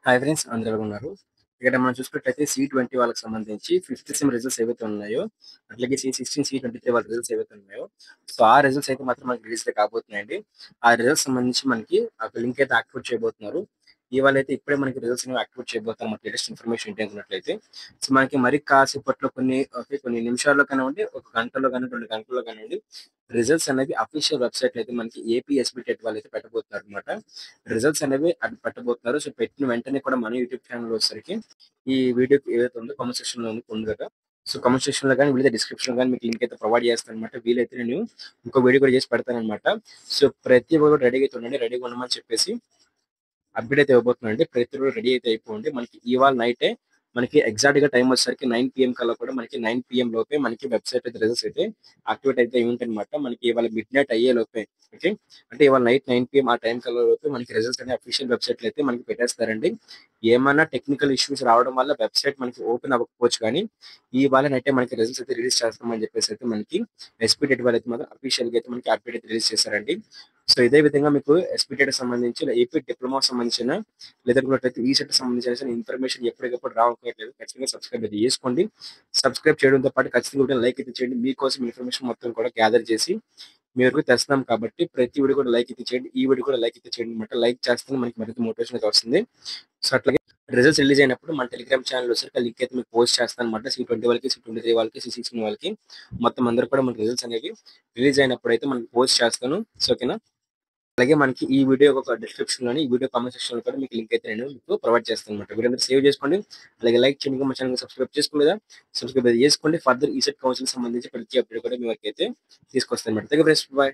Hi friends అందరూ ఎలా ఉన్నారు? ఇక్కడ మనం చూసుకున్నట్లయితే సి-20 వాళ్ళకి సంబంధించి ఫిఫ్త్ సెమ్ రిజల్ట్స్ ఏవైతే ఉన్నాయో, అట్లాగే సి-16, సి-23 వాళ్ళ రిజల్ట్స్ ఏవైతే ఉన్నాయో, సో ఆ రిజల్ట్స్ అయితే మాత్రం మనకి రిలీజ్ కాబోతున్నాయండి. ఆ రిజల్ట్స్ సంబంధించి మనకి ఒక లింక్ అయితే యాక్టివేట్ చేయబోతున్నారు. ఇవాళ అయితే ఇప్పుడే మనకి రిజల్ట్స్ అనేవి యాక్టివేట్ చేయబోతున్నారు. మనకి లేటెస్ట్ ఇన్ఫర్మేషన్ ఏంటి అనుకున్నట్లయితే, సో మనకి మరి కాసేపట్లో కొన్ని నిమిషాల్లో కానివ్వండి, ఒక గంటలో కానివ్వండి, 2 గంటల్లో కానివ్వండి, రిజల్ట్స్ అనేవి అఫీషియల్ వెబ్‌సైట్‌లో అయితే మనకి ఏపీ ఎస్‌బీ టెట్ వాళ్ళైతే పెట్టబోతున్నారన్నమాట. రిజల్ట్స్ అనేవి అది పెట్టబోతున్నారు. సో, పెట్టిన వెంటనే కూడా మన యూట్యూబ్ ఛానెల్ వచ్చేసరికి ఈ వీడియోకి ఏదైతే ఉందో కామెంట్ సెక్షన్‌లో ఉంది కదా! సో, కామెంట్ సెక్షన్‌లో గాని, వీలైతే డిస్క్రిప్షన్‌లో గాని మీకు లింక్ అయితే ప్రొవైడ్ చేస్తానన్నమాట. వీలైతే నేను ఇంకో వీడియో కూడా చేసి పెడతానన్నమాట. సో, ప్రతి ఒక్కరు కూడా రెడీగా అయితే ఉండండి. రెడీగా ఉండమని చెప్పేసి అప్డేట్ అయితే ఇవ్వబోతున్నానండి. ప్రతి ఒక్కరు రెడీ అయితే అయిపోండి. మనకి ఇవాళ నైటే మనకి ఎగ్జాక్ట్‌గా టైమ్ వచ్చేసరికి 9 పీఎం కల్లా కూడా మనకి 9 పీఎం లోపే మనకి వెబ్‌సైట్ అయితే రిజల్ట్స్ అయితే యాక్టివేట్ అయితే అయి ఉంటాయన్నమాట. మనకి ఇవాళ మిడ్‌నైట్ అయ్యే లోపే ఓకే. అంటే ఇవాళ నైట్ 9 పీఎం ఆ టైం కల్లా లోపే మనకి రిజల్ట్స్ అనేవి అఫీషియల్ వెబ్‌సైట్‌లో అయితే మనకి పెట్టేస్తారండి. ఏమన్నా టెక్నికల్ ఇష్యూస్ రావడం వల్ల వెబ్‌సైట్ మనకి ఓపెన్ అవ్వకపోవచ్చు కానీ, ఇవాళ నైటే మనకి రిజల్ట్స్ అయితే రిలీజ్ చేస్తామని చెప్పేసి అయితే మనకి ఎస్‌పీ టెట్ వాళ్ళైతే మాత్రం అఫీషియల్‌గా అయితే మనకి అప్డేట్ అయితే రిలీజ్ చేశారండి. సో, ఇదే విధంగా మీకు ఎస్‌పీ టెట్‌కి సంబంధించి ఏపీ డిప్లొమాకి సంబంధించిన లేదనుకున్నట్లయితే ఈసెట్‌కి సంబంధించిన ఇన్ఫర్మేషన్ ఎప్పటికప్పుడు రావట్లేదు. ఖచ్చితంగా సబ్స్క్రైబ్ అయితే చేసుకోండి. సబ్స్క్రైబ్ చేయడంతో పాటు ఖచ్చితంగా వీడియోని లైక్ అయితే చేయండి. మీకోసం ఇన్ఫర్మేషన్ మొత్తం కూడా గ్యాదర్ చేసి మీ వరకు తెస్తున్నాం కాబట్టి ప్రతి వీడియో కూడా లైక్ అయితే చేయండి. ఈ వీడియో కూడా లైక్ అయితే చేయండి అన్నమాట. లైక్ చేస్తేనే మనకి మరింత మోటివేషన్ అయితే వస్తుంది. సో, అట్లాగే రిజల్ట్స్ రిలీజ్ అయినప్పుడు మన టెలిగ్రామ్ ఛానెల్ వచ్చేసరికి ఆ లింక్ అయితే మీకు పోస్ట్ చేస్తానన్నమాట. సి-20 వాళ్ళకి, సి-23 వాళ్ళకి, సి-16 వాళ్ళకి మొత్తం అందరూ కూడా మనకి రిజల్ట్స్ అనేవి రిలీజ్ అయినప్పుడు అయితే మనకి పోస్ట్ చేస్తాను. సో, ఓకేనా? అలాగే మనకి ఈ వీడియో ఒక డిస్క్రిప్షన్‌లోని, ఈ వీడియో కామెంట్ సెక్షన్‌లో కూడా మీకు లింక్ అయితే నేను మీకు ప్రొవైడ్ చేస్తానన్నమాట. వీడియో అందరూ సేవ్ చేసుకోండి. అలాగే లైక్ చేయండి. ఇంకా మా ఛానెల్‌ని సబ్స్క్రైబ్ చేసుకోలేదా? సబ్స్క్రైబ్ అయితే చేసుకోండి. ఫర్దర్ ఈసెట్ కౌన్సిలింగ్‌కి సంబంధించి ప్రతి అప్డేట్ కూడా మీ వరకైతే తీసుకొస్తానన్నమాట. Thank you friends. బాయ్.